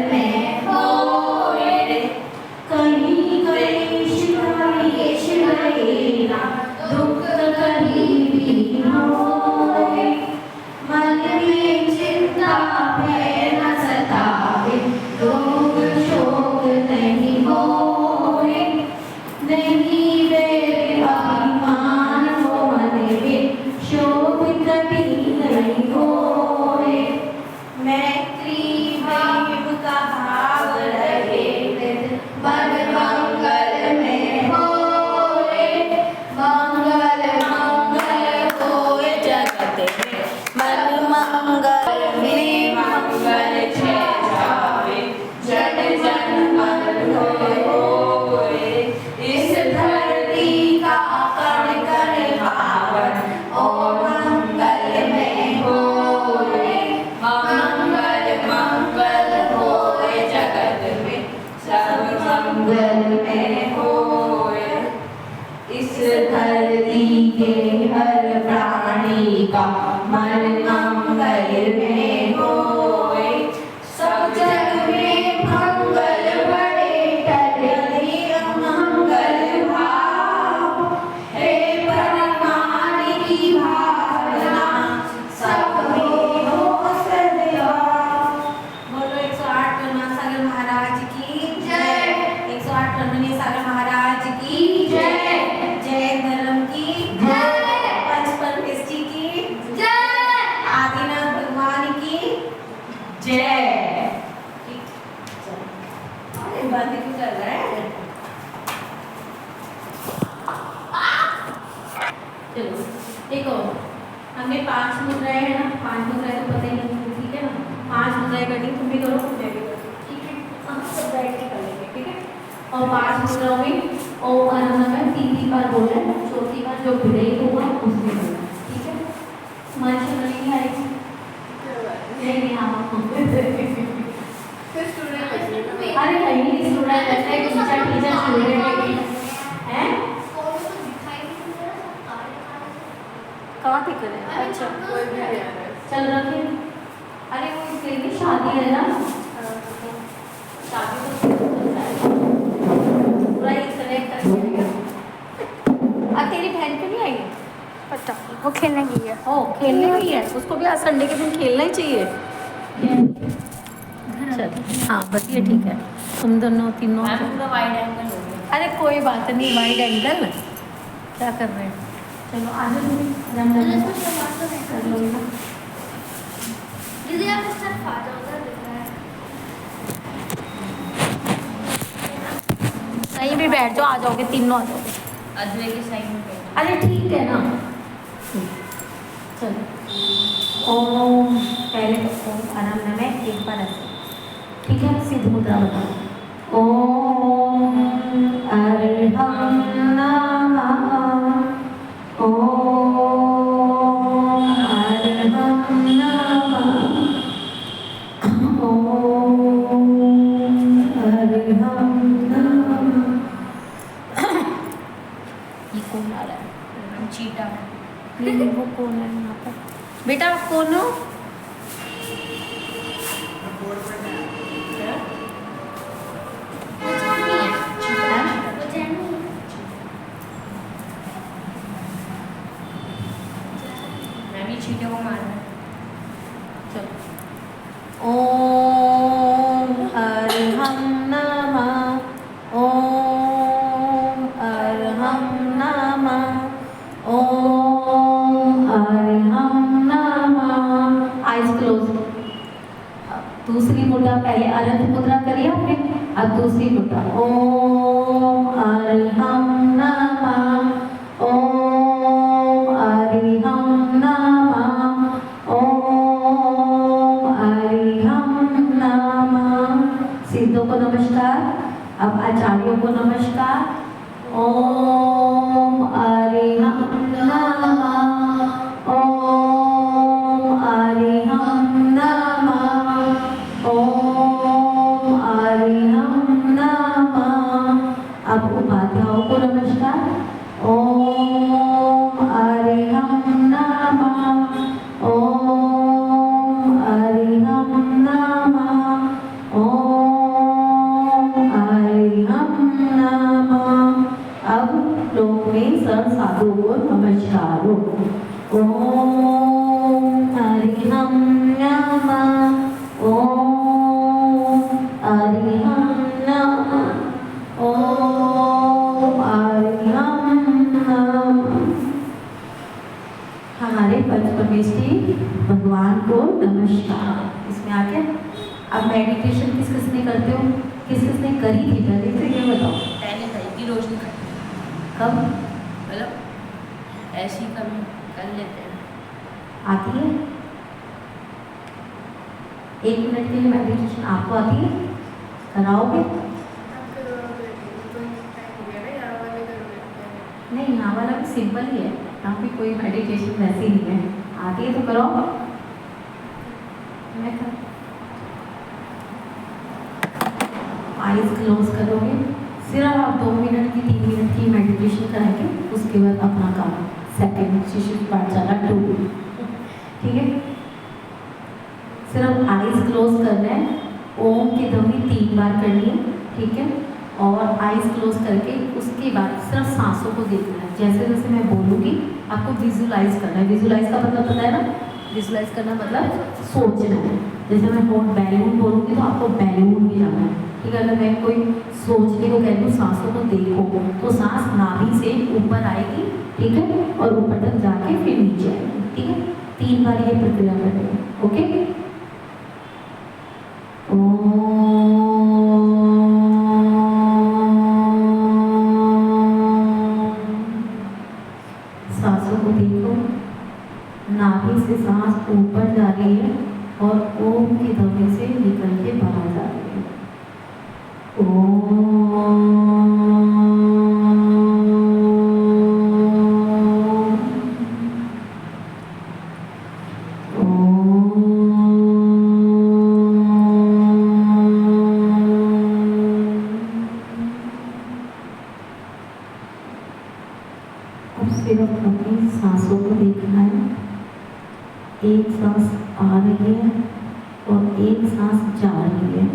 में होए, कहीं कलेश कलेश रहे ना, दुख कहीं भी होए। मन में चिंता भय न सतावे, रोग शोक नहीं होए। नहीं वे अभिमान हो मन में, शोभित कभी नहीं होए। मैत्री प्रेम का भाव रहे, मन मंगल में होए। मंगल मंगल होए जगत में, मन मंगल में मंगल छे जावे। जन जन मन होए, इस धरती का कण कण पावन, ओ मंगल में होए। मंगल मंगल होए जगत में, सब मंगल में होए। इस धरती के हर प्राणी का मन मंगल में होए। सब जग में मंगल बड़े टले, अमंगल भाव हे परिमाण की भावना, सब में हो सदा। बोलो 108 सागर महाराज की जय। 108 सागर महाराज की जय। जय धर्म की जय। पंचपरमेष्ठी की जय। आदिनाथ भगवान की जय। अरे बंद क्यों कर रहा है? चलो देखो, हमने 5 मुद्राएं है ना, 5 मुद्राएं तो पता ही नहीं, ठीक है ना। 5 मुद्राएं करनी, तुम भी करो, मैं भी करूँ, ठीक है। हम सब बैठ के कर लेंगे, ठीक है। और 5 मुद्राओं में ओम अनंत में 3 बार बोलना है, चौथी बार जो विलय होगा उसमें बोलना है, ठीक है। मंच बनेगी आएगी नहीं हाँ अरे नहीं स्टूडेंट ऐसा है, टीचर स्टूडेंट है कहाँ पे करें? अच्छा चल रखिए। अरे वो इसलिए भी शादी है ना, शादी तो पूरा ही कनेक्ट कर दिया। तेरी बहन क्यों नहीं आई? पता वो खेलने गई है। ओ खेलने गई है, उसको भी आज संडे के दिन खेलना ही चाहिए। चल हाँ बस ये ठीक है, तुम दोनों तीनों वाइड एंगल हो गया। अरे कोई बात नहीं, वाइड एंगल क्या कर रहे हैं। चलो आगे कर लो ना दीदी, आप इस तरफ आ जाओ, उधर दिख रहा है। कहीं भी बैठ जाओ, आ जाओगे तीनों, आ जाओगे अद्वै के साइड में बैठ। अरे ठीक है ना। चलो ओम, पहले तो ओम आराम में एक बार ऐसे, ठीक है। सिद्ध मुद्रा बताओ। ओम अरहं नमः, ओम अरहं नमः, ओम अरहं नमः। ये कौन आ रहा है? चीटा नहीं वो कौन है यहाँ पर? बेटा आप कौन हो? चीटे को मारना। चलो ओम अरहं नमः, ओम अरहं नमः, ओम अरहं नमः। Eyes close. दूसरी मुद्रा, पहले अरहं मुद्रा करिए आपने, अब दूसरी मुद्रा। ओम अरहं नमः, ओम अरहं नमः, ओम अरहं नमः। सिद्धों को नमस्कार, अब आचार्यों को नमस्कार। ओम अरहं नमः, ओम अरहं नमः, ओम अरहं नमः। अब उपाध्यायों को नमस्कार। ओम अरहं नमः, ओम अरहं नमः, अब मेडिटेशन किस किस ने करते हो, किस किस ने करी थी पहले तो ये बताओ। पहले करी थी, रोज नहीं करती, कब मतलब ऐसे ही कभी कर लेते हैं। आती है? 1 मिनट के लिए मेडिटेशन आपको आती है? कराओगे? नहीं, यहाँ वाला भी सिंपल ही है, यहाँ पे कोई मेडिटेशन वैसे नहीं है। आती है तो कराओ। मैं कर आइज क्लोज करोगे, सिर्फ आप 2 मिनट की 3 मिनट की मेडिटेशन कराएंगे, उसके बाद अपना काम सेकंड शिशु पाठशाला 2, ठीक है। सिर्फ आइज क्लोज करना है, ओम की ध्वनि 3 बार करनी है, ठीक है। और आइज क्लोज करके उसके बाद सिर्फ सांसों को देखना है। जैसे जैसे मैं बोलूँगी आपको विजुलाइज करना है। विजुलाइज का मतलब पता है ना? विजुलाइज करना मतलब सोचना है। जैसे मैं बैलून बोलूँगी तो आपको बैलून में जाना है, ठीक है। अगर मैं कोई सोचने को कहती हूँ सांसों को देखो, तो सांस नाभि से ऊपर आएगी, ठीक है, और ऊपर तक जाके फिर नीचे आएगी, ठीक है। 3 बार ये प्रक्रिया करेंगे, ओके। सांसों को देखो, नाभि से सांस ऊपर जा रही है और ओम की ध्वनि से निकल के बाहर जा रही है। अब सिर्फ अपनी सांसों को देखना है। एक सांस आ रही है और एक सांस जा रही है।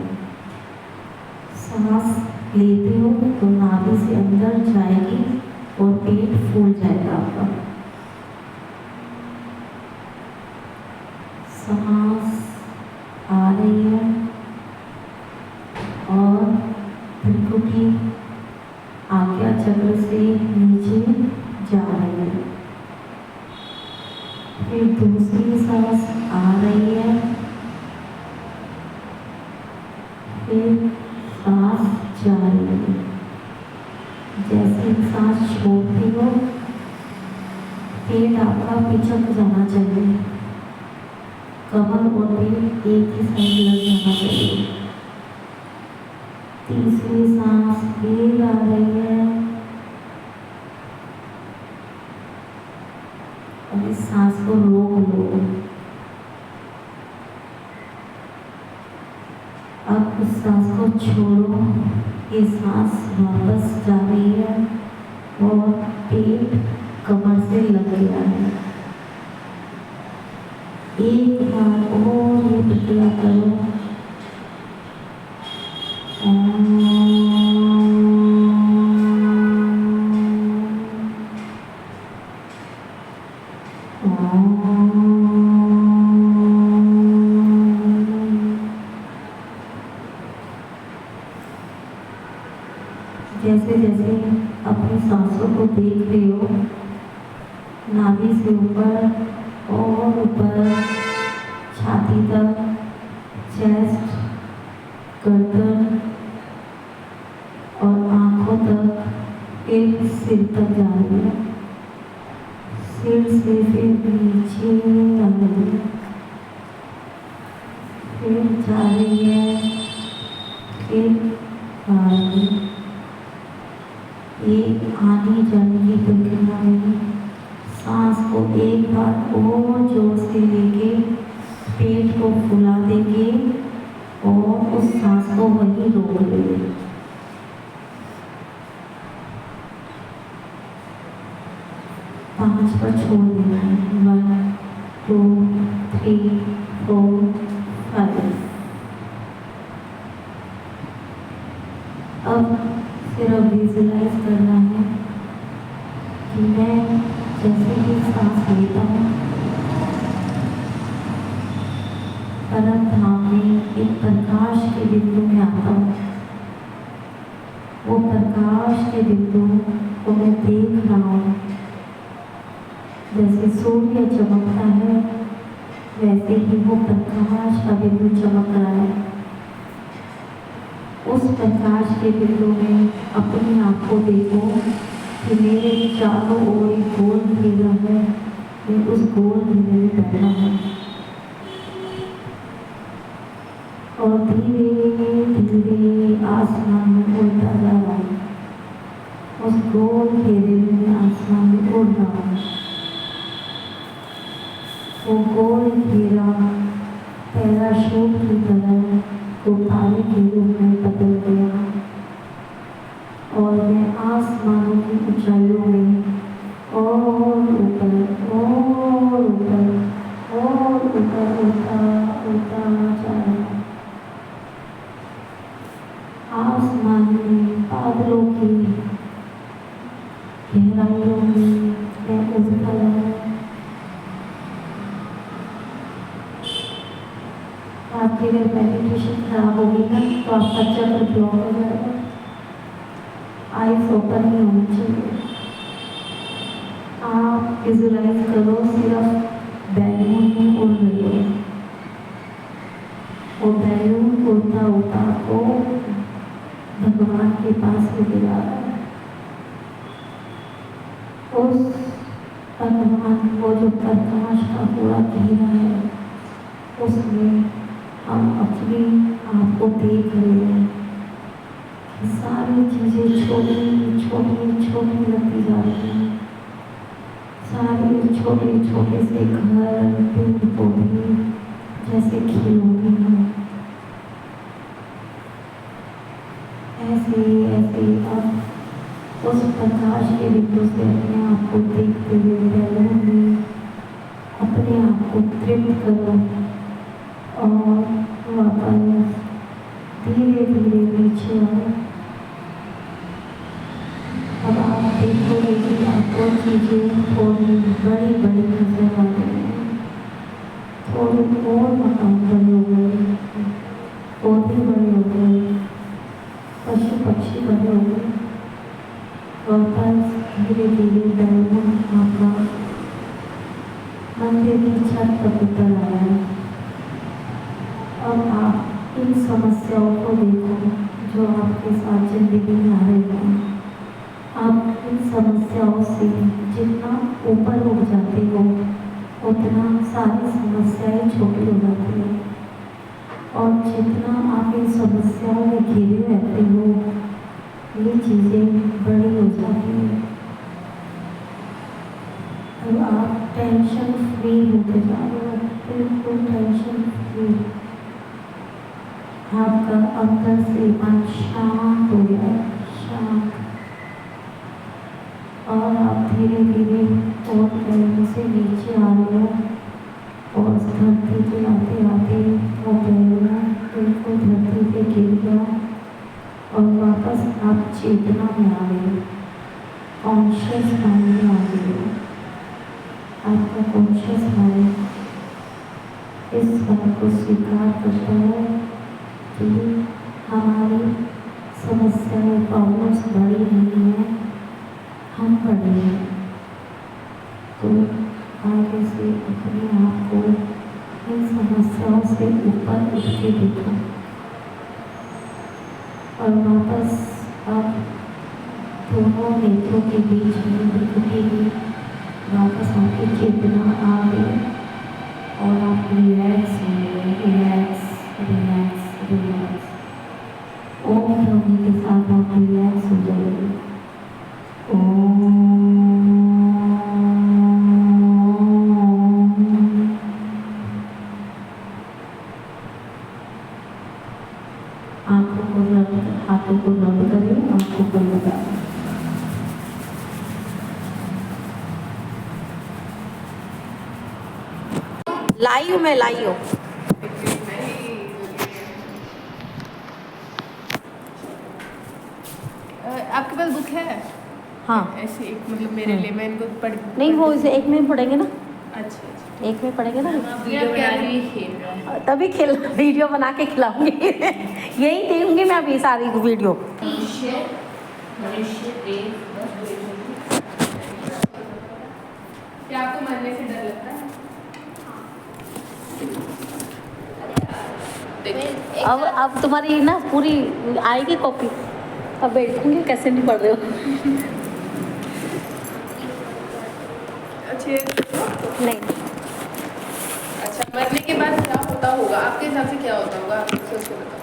सांस लेते हो तो नाभि से अंदर जाएगी और पेट फूल जाएगा आपका। सांस आ रही है और त्रिकुटी आज्ञा चक्र से नीचे जा रही है। फिर दूसरी सांस आ रही है, फिर सांस जा रही है। जैसे सांस छोड़ती हो, पेट आपका पिचक जाना चाहिए, कमर और पेट एक ही साइड लग जाना चाहिए। तीसरी सांस फिर आ रही है और इस सांस को रोक लो। अब उस सांस को छोड़ो, ये सांस वापस जा रही है और पेट कमर से लग गया है। एक बार और ये प्रक्रिया करो। जैसे जैसे अपनी सांसों को देख रहे हो, नाभि से ऊपर और ऊपर, छाती तक, चेस्ट, गर्दन और आंखों तक, फिर सिर तक जा रही है। सिर से फिर नीचे आ रही है, फिर जा रही है, फिर आ रही है। एक आने जाने की प्रक्रिया में सांस को एक बार और जोर से लेके पेट को फुला देंगे और उस सांस को वहीं रोक देंगे। पांच पर छोड़ देना है। 1 2 3 4 5। अब सिर्फ विजुलाइज करना है कि मैं जैसे ही सांस लेता हूँ, परम धाम में एक प्रकाश के बिंदु में आता हूँ। वो प्रकाश के बिंदु को मैं देख रहा हूँ। जैसे सूर्य चमकता है, वैसे ही वो प्रकाश का बिंदु चमक रहा है। उस प्रकाश के बिंदु में अपने आप को देखो कि मेरे चारों ओर एक गोल घेरा है, मैं उस गोल घेरे में बैठा हूँ और धीरे धीरे आसमान में उड़ता जा रहा हूँ। उस गोल घेरे में मैं आसमान में उड़ रहा हूँ। वो गोल घेरा पैराशूट की तरह गुब्बारे के रूप में बदल गया और मैं आसमानों की ऊंचाइयों में और ऊपर और ऊपर और ऊपर उड़ता उड़ता जा रहा हूँ। आसमान में बादलों की गहराइयों में मैं उड़ता जा रहा हूँ। आपकी अगर मेडिटेशन खराब होगी ना तो आपका चक्र ब्लॉक हो जाएगा। आइज ओपन ही होनी चाहिए। आप विजुलाइज करो सिर्फ बैलून में उड़ रही हो। वो बैलून उड़ता उड़ता आपको भगवान के पास लेके जा रहा है। उस भगवान वो जो प्रकाश का पूरा घेरा है उसमें हम अपने आप को देख रहे हैं कि सारी चीज़ें छोटी छोटी छोटी लगती जा रही हैं। सारे छोटे छोटे से घर पेड़ पौधे जैसे खिलौने हैं, ऐसे ऐसे अब उस प्रकाश के बिंदु से अपने आप को देखते हुए बैलून में अपने आप को तृप्त करो और वापस धीरे धीरे नीचे आओ। अब आप देखोगे कि आपको चीज़ें थोड़ी बड़ी बड़ी नजर आ रही हैं, थोड़े और मकान बड़े हो गए, पौधे बड़े हो गए, पशु पक्षी बड़े हो गए। वापस धीरे धीरे बैलून आपका मंदिर की छत तक उतर आया है। अब आप इन समस्याओं को देखो जो आपके साथ जिंदगी में आ रही हैं। आप इन समस्याओं से जितना ऊपर उठ जाते हो उतना सारी समस्याएं छोटी हो जाती हैं और जितना आप इन समस्याओं में घिरे रहते हो ये चीज़ें बड़ी हो जाती हैं। अब आप टेंशन फ्री होते जा रहे हो, बिल्कुल टेंशन फ्री। आपका अंदर से मन शांत हो गया है, शांत। और आप धीरे धीरे और पैरों से नीचे आ रहे हो और धरती पे आते आते वो पैरों बिल्कुल धरती पे गिर गया और वापस आप चेतना में आ गए हो, कॉन्शियस माइंड में आ गए हो। आपका कॉन्शियस माइंड इस बात को स्वीकार करता है कि हमारी समस्याएं प्रॉब्लम्स बड़ी नहीं है, हम बड़े हैं। तो आगे से अपने आप को इन समस्याओं से ऊपर उठ के देखो और वापस अब दोनों नेत्रों के बीच में दिखती वापस आपकी चेतना आ गई और आप रिलैक्स हो गए, रिलैक्स रिलैक्स रिलैक्स। ओम ध्वनि के साथ आप रिलैक्स हो जाएंगे। हाथों को रब करें, आंखों को लगाएं। लाइव में लाइव आपके पास बुक है? हाँ ऐसे एक मतलब मेरे लिए मैं इनको पढ़ नहीं, वो इसे एक में पढ़ेंगे ना। अच्छा एक में पढ़ेंगे ना। वीडियो बना रही खेल रहा है तभी वीडियो बना के खिलाऊंगी यही देखूंगी मैं अभी सारी वीडियो। मनुष्य क्या आपको मरने से डर लगता है? देखिए अब तुम्हारी ना पूरी आएगी कॉपी। अब बैठूंगी कैसे नहीं पढ़ रहे हो। अच्छा ये देखो। नहीं अच्छा मरने के बाद क्या होता होगा आपके हिसाब से, क्या होता होगा आप सोच के बताओ।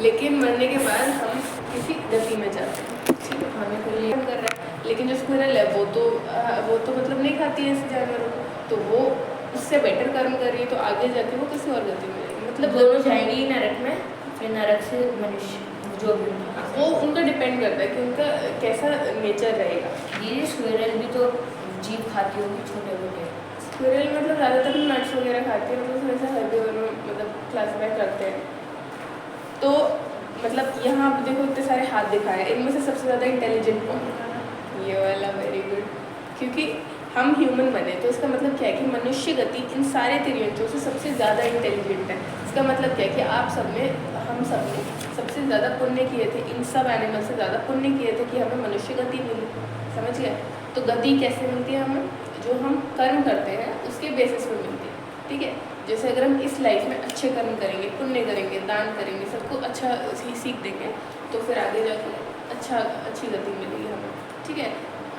लेकिन मरने के बाद हम किसी गति में जाते हैं, ठीक है, हमें कोई ये कर रहा है, लेकिन जो स्क्विरल है वो तो मतलब नहीं खाती है ऐसे जानवरों को, तो वो उससे बेटर कर्म कर रही है, तो आगे जाके वो किसी और गति में जाएगी। मतलब दोनों जाएंगे नरक में, फिर नरक से मनुष्य जो भी वो उनका डिपेंड करता है कि उनका कैसा नेचर रहेगा। ये स्क्विरल भी तो जीव खाती होगी छोटे मोटे। स्क्विरल मतलब ज़्यादातर नट्स वगैरह खाते हैं, मतलब वैसा हर्बीवर में मतलब क्लासीफाई करते हैं। तो मतलब यहाँ आप देखो इतने सारे हाथ दिखाए, इनमें से सबसे ज़्यादा इंटेलिजेंट कौन है? ये वाला, वेरी गुड। क्योंकि हम ह्यूमन बने, तो इसका मतलब क्या है कि मनुष्य गति इन सारे त्रियंचों से सबसे ज़्यादा इंटेलिजेंट है। इसका मतलब क्या है कि आप सब में, हम सब ने सबसे ज़्यादा पुण्य किए थे, इन सब एनिमल से ज़्यादा पुण्य किए थे कि हमें मनुष्य गति मिली। समझ गए? तो गति कैसे मिलती है हमें? जो हम कर्म करते हैं उसके बेसिस पर मिलती है, ठीक है। जैसे अगर हम इस लाइफ में अच्छे कर्म करेंगे, पुण्य करेंगे, दान करेंगे, सबको अच्छा सीख देंगे, तो फिर आगे जाके अच्छी गति मिलेगी हमें, ठीक है।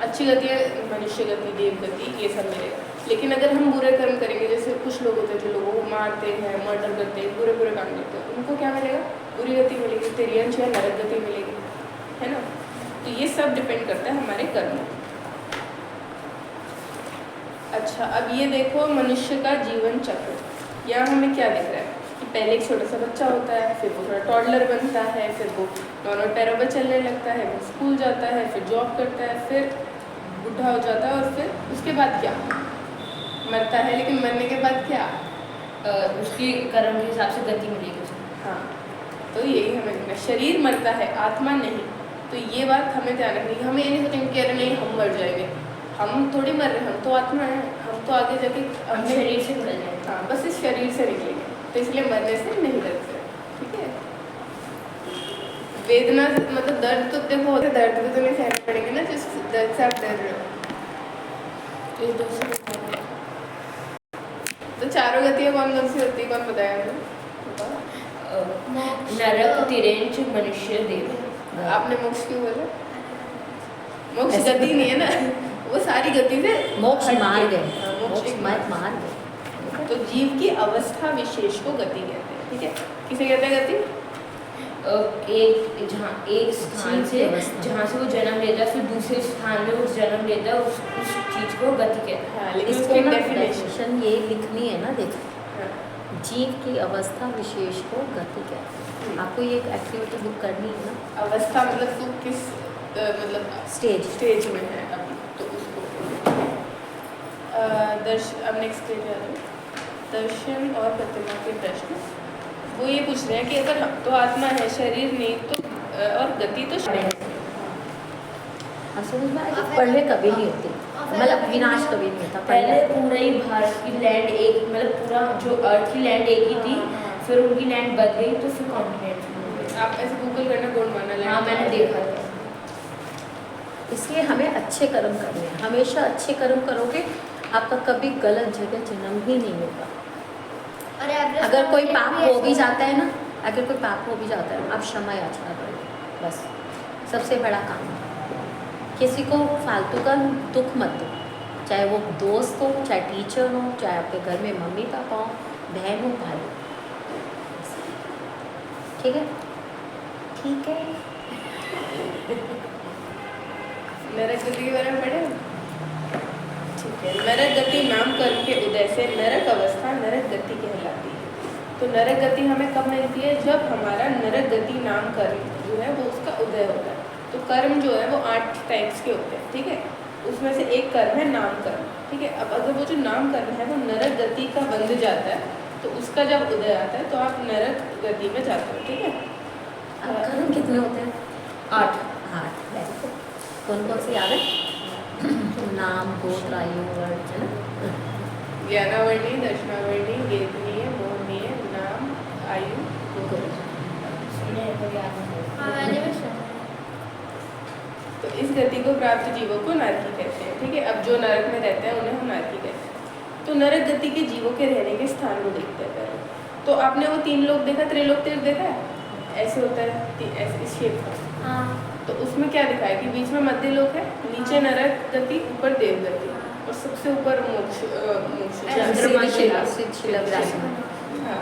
अच्छी गति है मनुष्य गति, देव गति, ये सब मिलेगा। लेकिन अगर हम बुरे कर्म करेंगे, जैसे कुछ लोग होते हैं जो लोगों को मारते हैं, मर्डर करते हैं, बुरे बुरे काम करते हैं, उनको क्या मिलेगा? बुरी गति मिलेगी, तिर्यंश या नरक गति मिलेगी, है ना। तो ये सब डिपेंड करता है हमारे कर्म। अच्छा अब ये देखो मनुष्य का जीवन चक्र। यहाँ हमें क्या दिख रहा है कि पहले एक छोटा सा बच्चा होता है, फिर वो थोड़ा टॉडलर बनता है, फिर वो नॉर्मल पैरों पर चलने लगता है, फिर स्कूल जाता है, फिर जॉब करता है, फिर बूढ़ा हो जाता है, और फिर उसके बाद क्या? मरता है। लेकिन मरने के बाद क्या? उसकी कर्म के हिसाब से गति मिलेगी उसे। हाँ, तो यही हमें देखना, शरीर मरता है, आत्मा नहीं। तो ये बात हमें ध्यान रखनी है। हमें ये नहीं सोचेंगे कि अरे नहीं हम मर जाएंगे, हम थोड़ी मर रहे हैं, हम तो आत्मा है, हम तो आगे जाके हम शरीर से निकल जाएंगे। हाँ, बस इस शरीर से निकलेंगे, तो इसलिए मरने से नहीं डरते, ठीक है। वेदना मतलब दर्द, तो देखो दर्द भी तो नहीं सहना पड़ेगा ना, जिस दर्द से आप डर रहे हो। ये दूसरे तो चारों गतियाँ कौन कौन सी होती है, कौन बताया हमें? नरक, तिर्यंच, मनुष्य, देव। आपने मोक्ष क्यों बोला? मोक्ष गति नहीं है ना, वो सारी गति से मोक्ष हट के। मार्ग है, हाँ, मोक्ष मोक्ष एक मार्ग मार्ग। मार्ग है। तो जीव की अवस्था विशेष को गति कहते हैं, ठीक है। किसे कहते हैं गति? एक स्थान से जहाँ से वो जन्म लेता है, फिर दूसरे स्थान में उस जन्म लेता है, उस चीज़ को गति कहते हैं। हाँ, लेकिन इसको उसकी ना डेफिनेशन डेफिनेशन ये लिखनी है ना, देखो जीव की अवस्था विशेष को गति कहते हैं। आपको ये एक एक्टिविटी बुक करनी है ना। अवस्था मतलब तू किस मतलब स्टेज में है अभी, तो उसको अब नेक्स्ट पेज आ रहा है, दर्शन और प्रतिमा के प्रश्न। वो ये पूछ रहे हैं कि अगर हम तो आत्मा है, शरीर नहीं, तो और गति तो समझ में आएगा? पढ़े कभी नहीं होती, मतलब विनाश कभी नहीं होता। पहले पूरा ही भारत की लैंड एक, मतलब पूरा जो अर्थ की लैंड एक ही थी, फिर उनकी लैंड बदल गई, तो फिर कॉन्टिनेंट। आप ऐसे गूगल करना गोंडवाना। हाँ मैंने देखा था। इसलिए हमें अच्छे कर्म करने हैं, हमेशा अच्छे कर्म करोगे, आपका कभी गलत जगह जन्म ही नहीं होगा। अगर कोई पाप हो भी जाता है ना, अगर कोई पाप हो भी जाता है, आप क्षमा याचना करो, बस सबसे बड़ा काम है। किसी को फालतू का दुख मत दो, चाहे वो दोस्त हो, चाहे टीचर हो, चाहे आपके घर में मम्मी पापा हो, बहन हो, भाई हो, ठीक है? ठीक है। नरक गति के बारे में पढ़े? ठीक है। नरक गति नाम कर्म के उदय से नरक अवस्था नरक गति कहलाती है। तो नरक गति हमें कब मिलती है? जब हमारा नरक गति नाम कर्म जो है वो उसका उदय होता है। तो कर्म जो है वो 8 टाइप्स के होते हैं, ठीक है। उसमें से एक कर्म है नाम कर्म, ठीक है। अब अगर वो जो नाम कर्म है वो नरक गति का बंध जाता है, तो उसका जब उदय आता है तो आप नरक गति में जाते हो, ठीक है। कर्म कितने होते हैं? 8। 8। Very good. कौन कौन से याद है? नाम, गोत्र, आयु, वर्ण, है ना? ज्ञानावर्णी, दर्शनावर्णी, वेदनीय, मोहनीय, नाम, आयु, गोत्र। तो इस गति को प्राप्त जीवों को नारकी कहते हैं, ठीक है। अब जो नरक में रहते हैं उन्हें हम नारकी कहते हैं। तो नरक गति के जीवों के रहने के स्थान को देखते हैं पहले। तो आपने वो 3 लोक देखा, त्रिलोक तीर्थ देखा है, ऐसे होता है ऐसे इस शेप का। हाँ तो उसमें क्या दिखाया कि बीच में मध्य लोक है, नीचे नरक गति, ऊपर देव गति और सबसे ऊपर मोक्ष हाँ।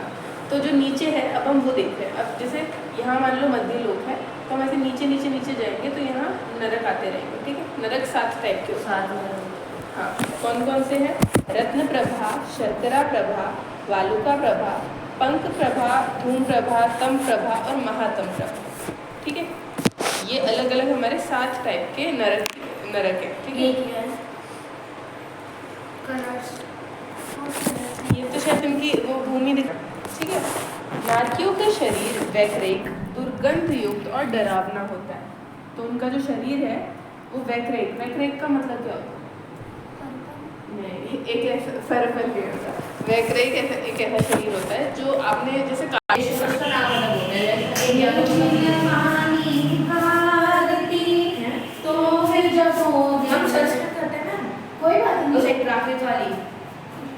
तो जो नीचे है अब हम वो देख रहे हैं। अब जैसे यहाँ मान लो मध्य लोक है, तो हम ऐसे नीचे नीचे नीचे जाएंगे तो यहाँ नरक आते रहेंगे, ठीक है। नरक 7 टाइप के होते हैं। हाँ, कौन कौन से हैं? रत्न प्रभा, शर्करा प्रभा, वालुका प्रभा, पंख प्रभा, धूम प्रभा, तम प्रभा और महातम प्रभा, ठीक है। ये अलग अलग हमारे 7 टाइप के नरक है, ठीक है। ये तो शायद उनकी वो भूमि दिखा, ठीक है। नारकियों का शरीर वैकरेक, दुर्गंध युक्त और डरावना होता है। तो उनका जो शरीर है वो वैकरेक का मतलब क्या होता है? नहीं, एक ऐसा सरफल नहीं होता। वैकरेक एक ऐसा शरीर होता है जो आपने जैसे तो फिर जब हम सर्च करते हैं ना, कोई बात नहीं, ट्रैफिक वाली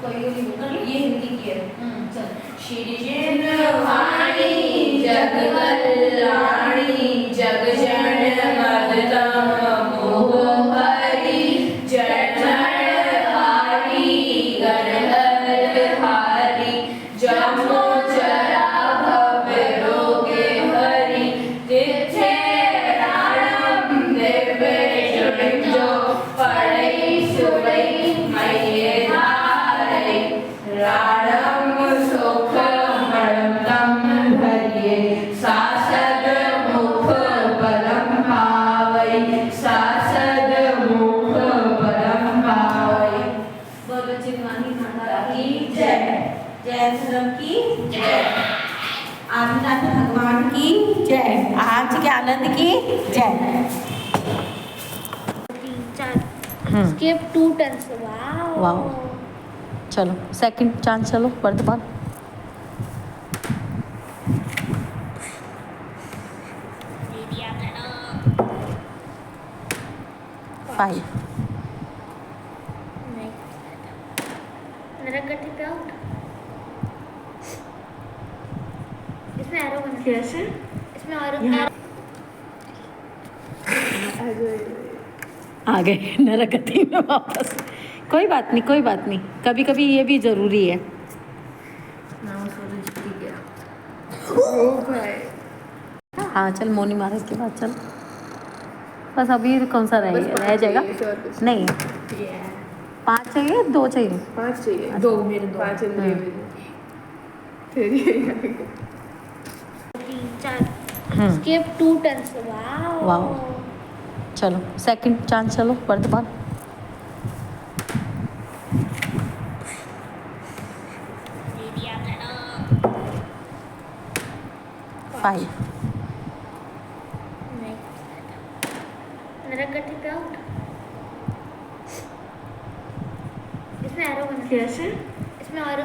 कोई नहीं, ये हिंदी की है। चल। श्री वाणी जग कल्याणी जग जन मदतम मोह हरि जन हारी गणहर हारी जमो जरा भव रोगे हरि तिथे राणम दिव्य जो पड़ई सुरई मये धारे राणम सुख मणम धरिये सासद मुख बलम भावई सासद मुख बलम भावई। बोलो चिन्वानी माता की जय, जय धर्म की जय, आदिनाथ भगवान की जय, आज के आनंद की जय। 3 4 स्किप 2 टर्न्स। वाओ। चलो सेकंड चांस, चलो वर्तमान। फाइव। नरक गति पे आउट। इसमें एरो बना कैसे इसमें एरो आ गए नरक गति में वापस। कोई बात नहीं, कोई बात नहीं, कभी कभी ये भी जरूरी है। हाँ चल, मोनी महाराज के बाद चल। बस अभी कौन सा रह जाएगा? नहीं, 5 चाहिए, 2 चाहिए? 5 चाहिए। 2 मेरे 2 5 इंद्रिय फिर ये 3 4 स्किप 2 टर्न्स। वाओ। चलो सेकंड चांस, चलो वर्तमान। फाइव। नरक गति पे आउट। इसमें एरो बना कैसे इसमें एरो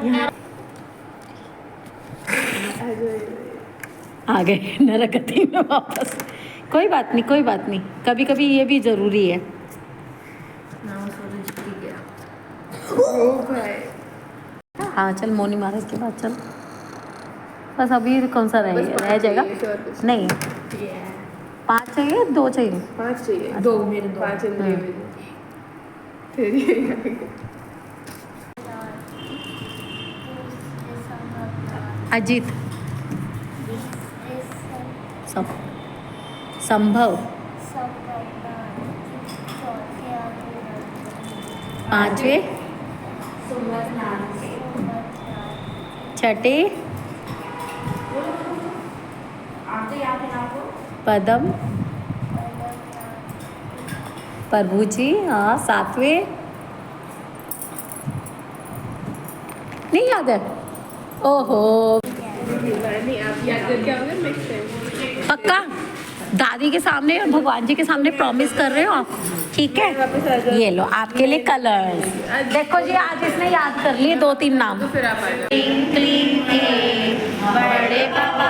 आ गए नरक गति में वापस। कोई बात नहीं, कोई बात नहीं, कभी कभी ये भी जरूरी है। हाँ चल, मोनी महाराज के बाद चल। बस अभी कौन सा रह जाएगा? नहीं, 5 चाहिए, 2 चाहिए? 5 चाहिए। 2 मेरे 2 5 इंद्रिय फिर ये अजीत सब संभव। 5वें, 6ठे पदम प्रभु जी। हाँ 7वें नहीं याद है। ओहो, नहीं आप याद करके आओगे नेक्स्ट टाइम। पक्का दादी के सामने और भगवान जी के सामने प्रॉमिस कर रहे हो आप? ठीक है, ये लो आपके लिए कलर्स। देखो जी, आज इसने याद कर लिए 2-3 नाम। फिर आप आ जाओ। बड़े बाबा